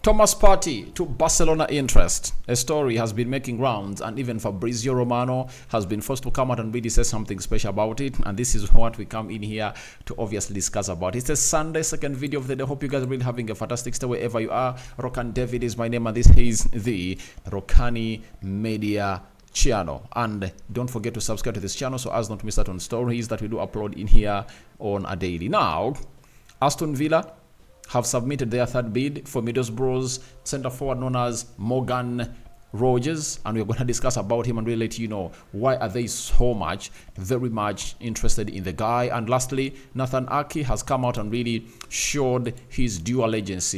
Thomas Partey to Barcelona interest. A story has been making rounds, and even Fabrizio Romano has been forced to come out and really say something special about it. And this is what we come in here to obviously discuss about. It's a Sunday, second video of the day. Hope you guys are really having a fantastic stay wherever you are. Rokani David is my name, and this is the Rokani Media channel. And don't forget to subscribe to this channel so as not to miss out on stories that we do upload in here on a daily. Now, Aston Villa have submitted their third bid for Middlesbrough's centre forward known as Morgan Rogers, and we're going to discuss about him and really let you know why are they very much interested in the guy. And lastly, Nathan Ake has come out and really showed his dual allegiance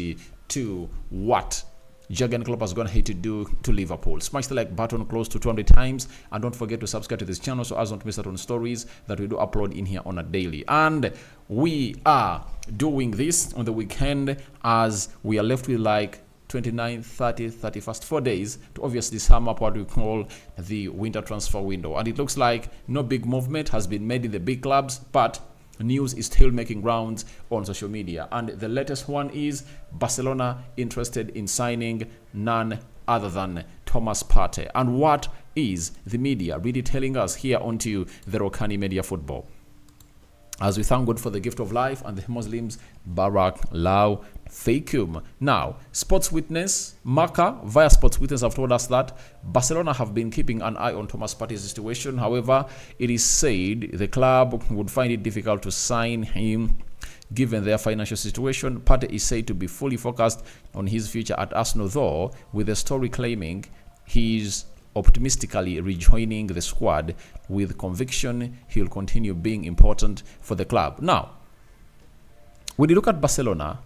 to what Jurgen Klopp is going to hate to do to Liverpool. Smash the like button close to 200 times, and don't forget to subscribe to this channel so as not to miss out on stories that we do upload in here on a daily. And we are doing this on the weekend as we are left with like 29, 30, 31st, 4 days to obviously sum up what we call the winter transfer window. And it looks like no big movement has been made in the big clubs, but news is still making rounds on social media. And the latest one is Barcelona interested in signing none other than Thomas Partey. And what is the media really telling us here onto the Rokani Media Football? As we thank God for the gift of life and the Muslims, Barak Lau Fakum. Now, Sports Witness, Marca via Sports Witness have told us that Barcelona have been keeping an eye on Thomas Partey's situation. However, it is said the club would find it difficult to sign him given their financial situation. Partey is said to be fully focused on his future at Arsenal, though, with the story claiming he's optimistically rejoining the squad with conviction he'll continue being important for the club. Now, when you look at Barcelona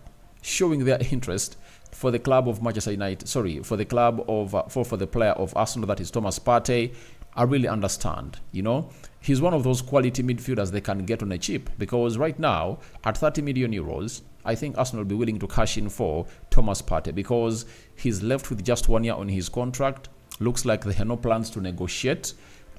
showing their interest for the club of Manchester United, for the club of for the player of Arsenal, that is Thomas Partey, I really understand. You know, he's one of those quality midfielders they can get on a cheap, because right now at 30 million euros, I think Arsenal will be willing to cash in for Thomas Partey because he's left with just 1 year on his contract. Looks like they have no plans to negotiate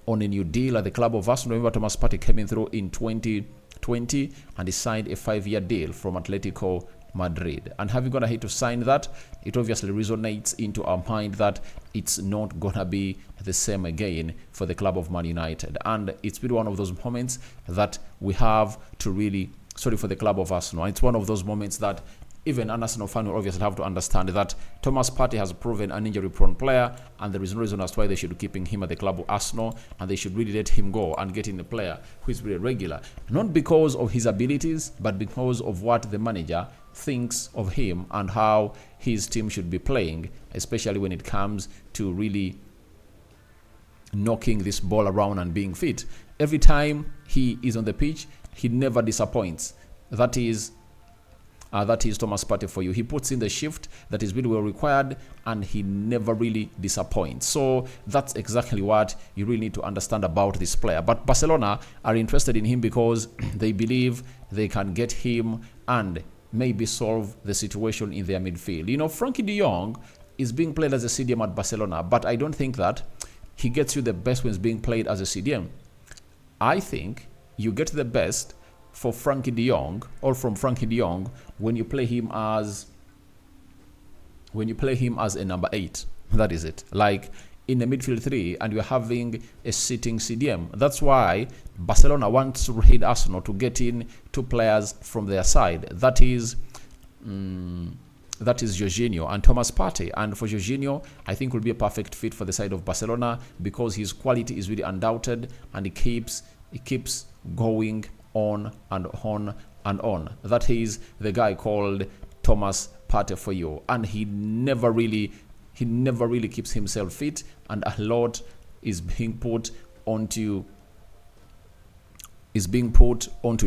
on a new deal at the club of Arsenal. Remember, Thomas Partey came in through in 2020 and he signed a 5-year deal from Atletico Madrid. And having gone ahead to sign that, it obviously resonates into our mind that it's not going to be the same again for the club of Man United. And it's been one of those moments that we have to really, for the club of Arsenal. It's one of those moments that even an Arsenal fan will obviously have to understand that Thomas Partey has proven an injury-prone player, and there is no reason as to why they should be keeping him at the club of Arsenal, and they should really let him go and get in a player who is really regular. Not because of his abilities, but because of what the manager thinks of him and how his team should be playing, especially when it comes to really knocking this ball around and being fit. Every time he is on the pitch, he never disappoints. That is Thomas Partey for you. He puts in the shift that is really well required, and he never really disappoints. So that's exactly what you really need to understand about this player. But Barcelona are interested in him because they believe they can get him and maybe solve the situation in their midfield. You know, Frankie de Jong is being played as a CDM at Barcelona, but I don't think that he gets you the best when he's being played as a CDM. I think you get the best for Frankie de Jong, or from Frankie de Jong, when you play him as a number 8. That is it. Like in a midfield 3, and you're having a sitting CDM. That's why Barcelona wants to hit Arsenal to get in 2 players from their side. That is Jorginho and Thomas Partey. And for Jorginho, I think will be a perfect fit for the side of Barcelona because his quality is really undoubted, and he keeps going on and on and on. That is the guy called Thomas Partey for you, and he never really keeps himself fit, and a lot is being put onto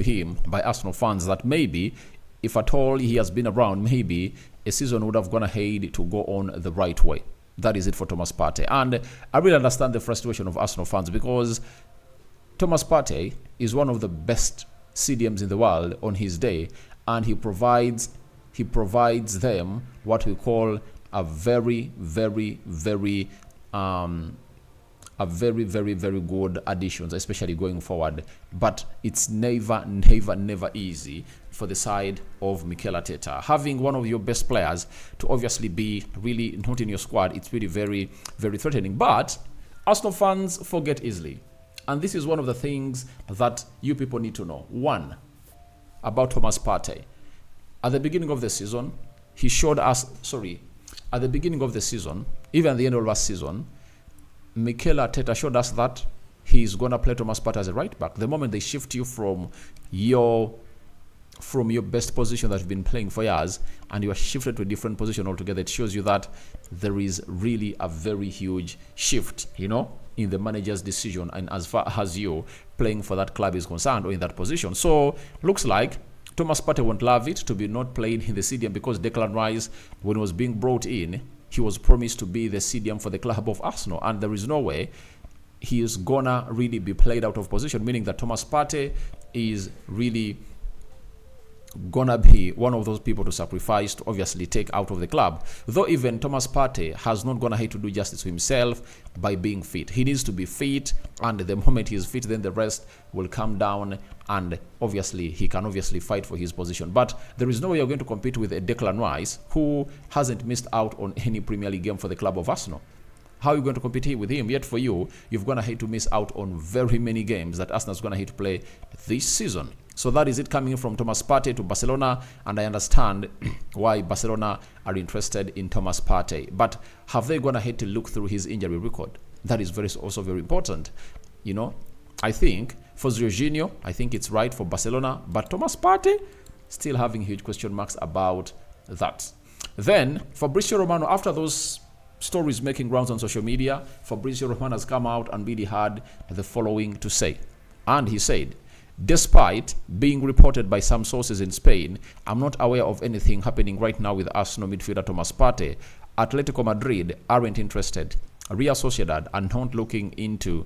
him by Arsenal fans that maybe if at all he has been around, maybe a season would have gone ahead to go on the right way. That is it for Thomas Partey. And I really understand the frustration of Arsenal fans because Thomas Partey is one of the best CDMs in the world on his day, and he provides them what we call a very good additions, especially going forward. But it's never easy for the side of Mikel Arteta. Having one of your best players to obviously be really not in your squad, it's really very, very threatening. But Arsenal fans forget easily. And this is one of the things that you people need to know. One, about Thomas Partey. At the beginning of the season, he showed us, at the beginning of the season, even at the end of last season, Mikel Arteta showed us that he's going to play Thomas Partey as a right back. The moment they shift you from your best position that you've been playing for years and you are shifted to a different position altogether, it shows you that there is really a very huge shift, in the manager's decision and as far as you playing for that club is concerned or in that position. So looks like Thomas Partey won't love it to be not playing in the CDM, because Declan Rice, when he was being brought in, he was promised to be the CDM for the club of Arsenal, and there is no way he is gonna really be played out of position, meaning that Thomas Partey is really gonna be one of those people to sacrifice to obviously take out of the club. Though even Thomas Partey has not gonna hate to do justice to himself by being fit. He needs to be fit, and the moment he is fit, then the rest will come down, and obviously he can fight for his position. But there is no way you're going to compete with a Declan Rice who hasn't missed out on any Premier League game for the club of Arsenal. How are you going to compete with him? Yet for you, you're going to hate to miss out on very many games that Arsenal's going to hate to play this season. So that is it coming from Thomas Partey to Barcelona, and I understand why Barcelona are interested in Thomas Partey. But have they going to hate to look through his injury record? That is also very important. I think for Jorginho, I think it's right for Barcelona, but Thomas Partey, still having huge question marks about that. Then Fabrizio Romano, after those stories making rounds on social media, Fabrizio Romano has come out and really had the following to say. And he said, despite being reported by some sources in Spain, I'm not aware of anything happening right now with Arsenal midfielder Thomas Partey. Atletico Madrid aren't interested. Real Sociedad are not looking into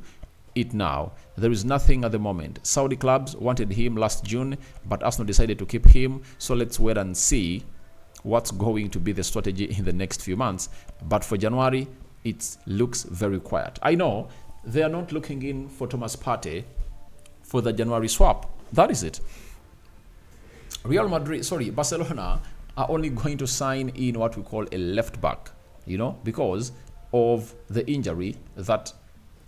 it now. There is nothing at the moment. Saudi clubs wanted him last June, but Arsenal decided to keep him. So let's wait and see what's going to be the strategy in the next few months. But for January, it looks very quiet. I know they are not looking in for Thomas Partey for the January swap. That is it. Barcelona are only going to sign in what we call a left back, because of the injury that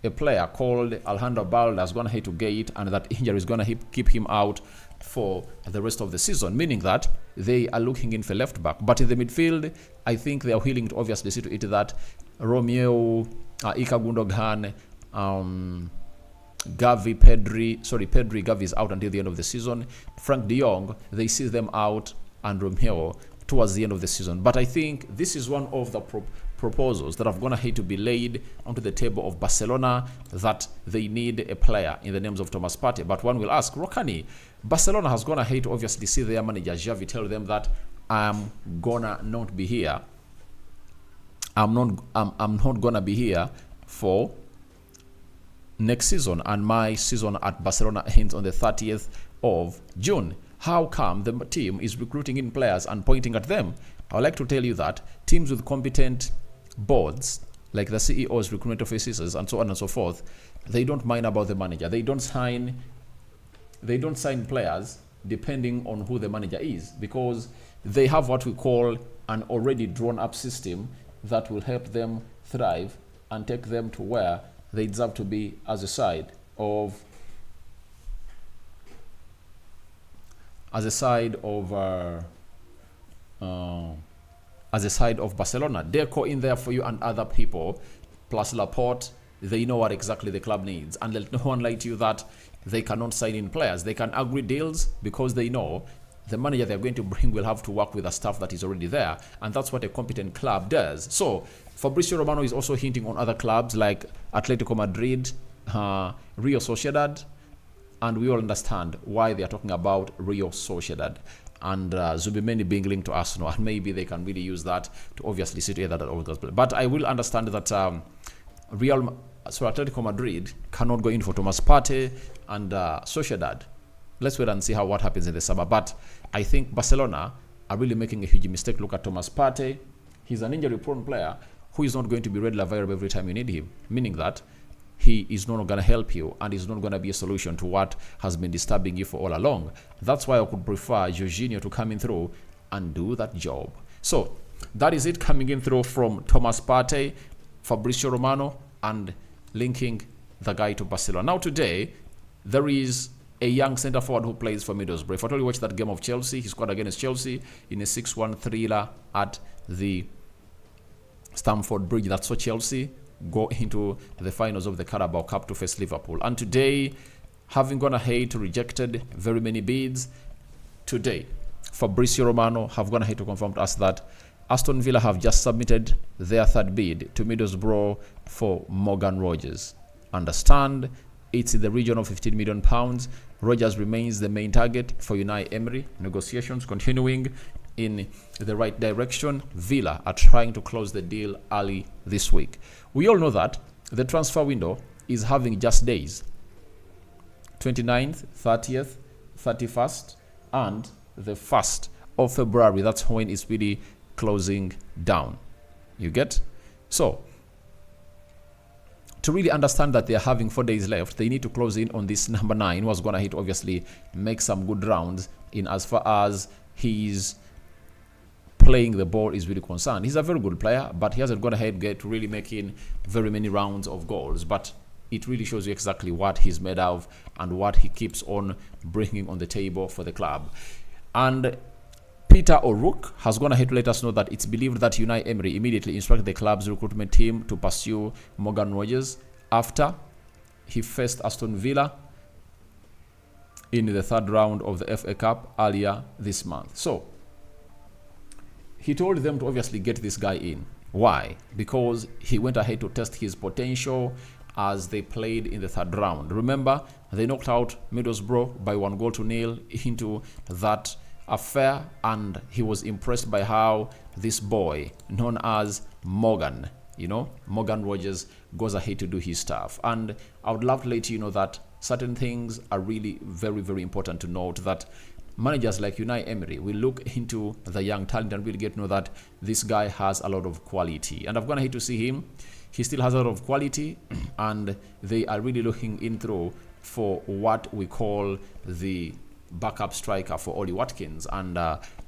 a player called Alejandro Balde is going to hate to get, and that injury is going to keep him out for the rest of the season, meaning that they are looking in for left back. But in the midfield, I think they are willing to obviously see to it that Romeo, Ika Gundogan, Gavi is out until the end of the season. Frank de Jong, they see them out, and Romeo towards the end of the season. But I think this is one of the proposals that are going to hate to be laid onto the table of Barcelona, that they need a player in the names of Thomas Partey. But one will ask, Rokani, Barcelona has going to hate to obviously see their manager Xavi tell them that I'm gonna not be here. I'm not gonna be here for next season, and my season at Barcelona ends on the 30th of June. How come the team is recruiting in players and pointing at them? I would like to tell you that teams with competent boards, like the CEOs, recruitment officers, and so on and so forth, they don't mind about the manager. They don't sign players depending on who the manager is, because they have what we call an already drawn up system that will help them thrive and take them to where they deserve to be as a side of Barcelona. Deco in there for you and other people, plus Laporte. They know what exactly the club needs, and let no one lie to you that they cannot sign in players. They can agree deals because they know the manager they're going to bring will have to work with the staff that is already there, and that's what a competent club does. So Fabrizio Romano is also hinting on other clubs like Atletico Madrid, Real Sociedad, and we all understand why they are talking about Real Sociedad and Zubimendi being linked to Arsenal, and maybe they can really use that to obviously sit that all goes. But I will understand that Atletico Madrid cannot go in for Thomas Partey and Sociedad. Let's wait and see what happens in the summer. But I think Barcelona are really making a huge mistake. Look at Thomas Partey. He's an injury-prone player who is not going to be readily available every time you need him, meaning that he is not going to help you and is not going to be a solution to what has been disturbing you for all along. That's why I could prefer Jorginho to come in through and do that job. So that is it, coming in through from Thomas Partey, Fabrizio Romano, and linking the guy to Barcelona. Now today, there is a young centre forward who plays for Middlesbrough. If I told you watch that game of Chelsea, he scored against Chelsea in a 6-1 thriller at the Stamford Bridge. That saw Chelsea go into the finals of the Carabao Cup to face Liverpool. And today, having gone ahead to rejected very many bids, today Fabrizio Romano have gone ahead to confirm to us that Aston Villa have just submitted their third bid to Middlesbrough for Morgan Rogers. Understand, it's in the region of £15 million. Rogers remains the main target for Unai Emery. Negotiations continuing in the right direction. Villa are trying to close the deal early this week. We all know that the transfer window is having just days: 29th, 30th, 31st, and the 1st of February. That's when it's really closing down. You get? So, to really understand that they're having 4 days left, they need to close in on this number 9, who was going to hit, obviously, make some good rounds in as far as he's playing the ball is really concerned. He's a very good player, but he hasn't gone ahead to really making very many rounds of goals. But it really shows you exactly what he's made of and what he keeps on bringing on the table for the club. And Peter O'Rourke has gone ahead to let us know that it's believed that Unai Emery immediately instructed the club's recruitment team to pursue Morgan Rogers after he faced Aston Villa in the 3rd round of the FA Cup earlier this month. So, he told them to obviously get this guy in. Why? Because he went ahead to test his potential as they played in the 3rd round. Remember, they knocked out Middlesbrough by 1-0 into that affair, and he was impressed by how this boy, known as Morgan Rogers, goes ahead to do his stuff. And I would love to let you know that certain things are really very, very important to note, that managers like Unai Emery will look into the young talent and really get to know that this guy has a lot of quality. And I've gone ahead to see him. He still has a lot of quality, and they are really looking in through for what we call the backup striker for Ollie Watkins. And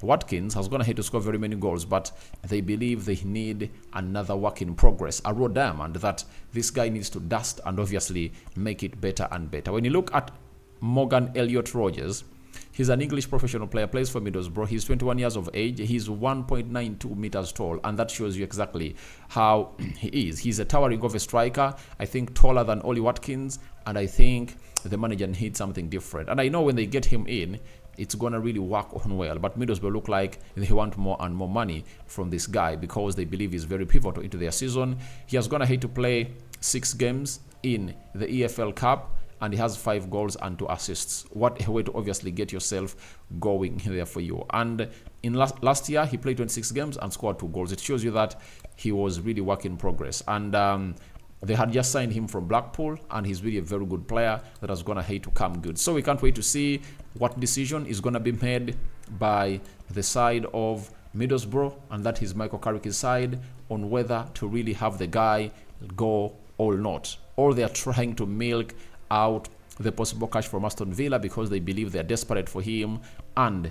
Watkins has gone ahead to score very many goals, but they believe they need another work in progress, a raw diamond that this guy needs to dust and obviously make it better and better. When you look at Morgan Elliott Rogers, he's an English professional player, plays for Middlesbrough. He's 21 years of age. He's 1.92 meters tall, and that shows you exactly how he is. He's a towering of a striker, I think taller than Ollie Watkins, and I think the manager needs something different. And I know when they get him in, it's going to really work on well. But Middlesbrough look like they want more and more money from this guy because they believe he's very pivotal into their season. He has gone ahead to play 6 games in the EFL Cup, and he has 5 goals and 2 assists. What a way to obviously get yourself going there for you. And in last year, he played 26 games and scored 2 goals. It shows you that he was really work in progress. And they had just signed him from Blackpool, and he's really a very good player that has gone ahead to come good. So we can't wait to see what decision is going to be made by the side of Middlesbrough, and that is Michael Carrick's side, on whether to really have the guy go or not. Or they are trying to milk out the possible cash from Aston Villa because they believe they're desperate for him, and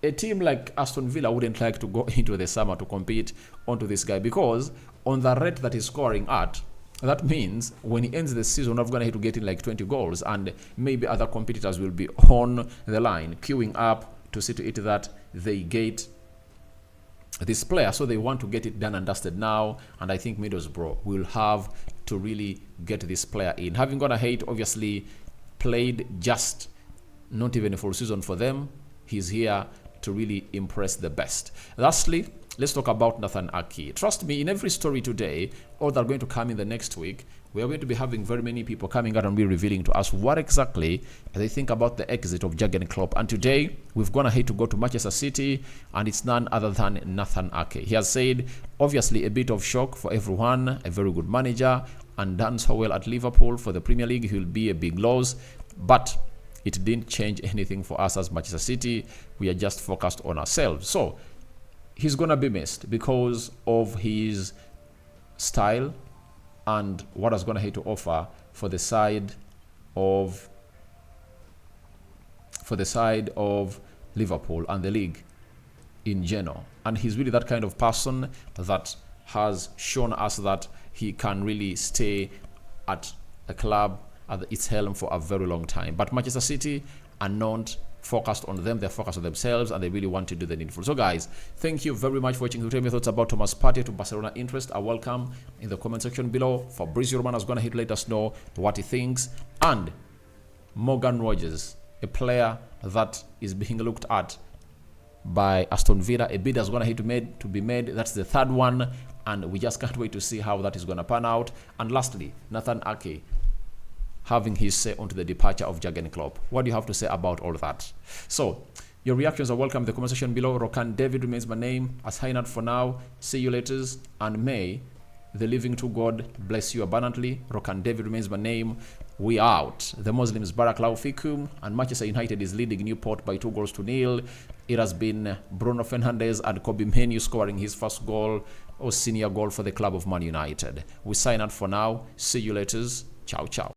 a team like Aston Villa wouldn't like to go into the summer to compete onto this guy, because on the rate that he's scoring at, that means when he ends the season, we're going to get in like 20 goals, and maybe other competitors will be on the line queuing up to see to it that they get this player. So they want to get it done and dusted now, and I think Middlesbrough will have to really get this player in. Having gone ahead, obviously played just not even a full season for them, he's here to really impress the best. Lastly, let's talk about Nathan Ake. Trust me, in every story today, or that are going to come in the next week, we are going to be having very many people coming out and be revealing to us what exactly they think about the exit of Jurgen Klopp. And today, we've gone ahead to go to Manchester City, and it's none other than Nathan Ake. He has said, obviously, a bit of shock for everyone, a very good manager, and done so well at Liverpool for the Premier League. He'll be a big loss, but it didn't change anything for us as Manchester City. We are just focused on ourselves. So, he's going to be missed because of his style and what has Gone Ahead to offer for the side of Liverpool and the league in general. And he's really that kind of person that has shown us that he can really stay at a club at its helm for a very long time. But Manchester City are not focused on them, they're focused on themselves, and they really want to do the needful. So guys, thank you very much for watching. Tell me your thoughts about Thomas Partey to Barcelona interest. I welcome in the comment section below. Fabinho Romano has Gone Ahead to let us know what he thinks. And Morgan Rogers, a player that is being looked at by Aston Villa, a bid has Gone Ahead to be made. That's the third one, and we just can't wait to see how that is going to pan out. And lastly, Nathan Ake having his say onto the departure of Jurgen Klopp. What do you have to say about all that? So your reactions are welcome in the comment section below. Rokani David remains my name. As high enough for now. See you later, and may the living true God bless you abundantly. Rokani David remains my name. We out. The Muslims Barakallahu Fikum, and Manchester United is leading Newport by 2-0. It has been Bruno Fernandes and Kobe Menu scoring his first goal or senior goal for the club of Man United. We sign out for now. See you later. Ciao, ciao.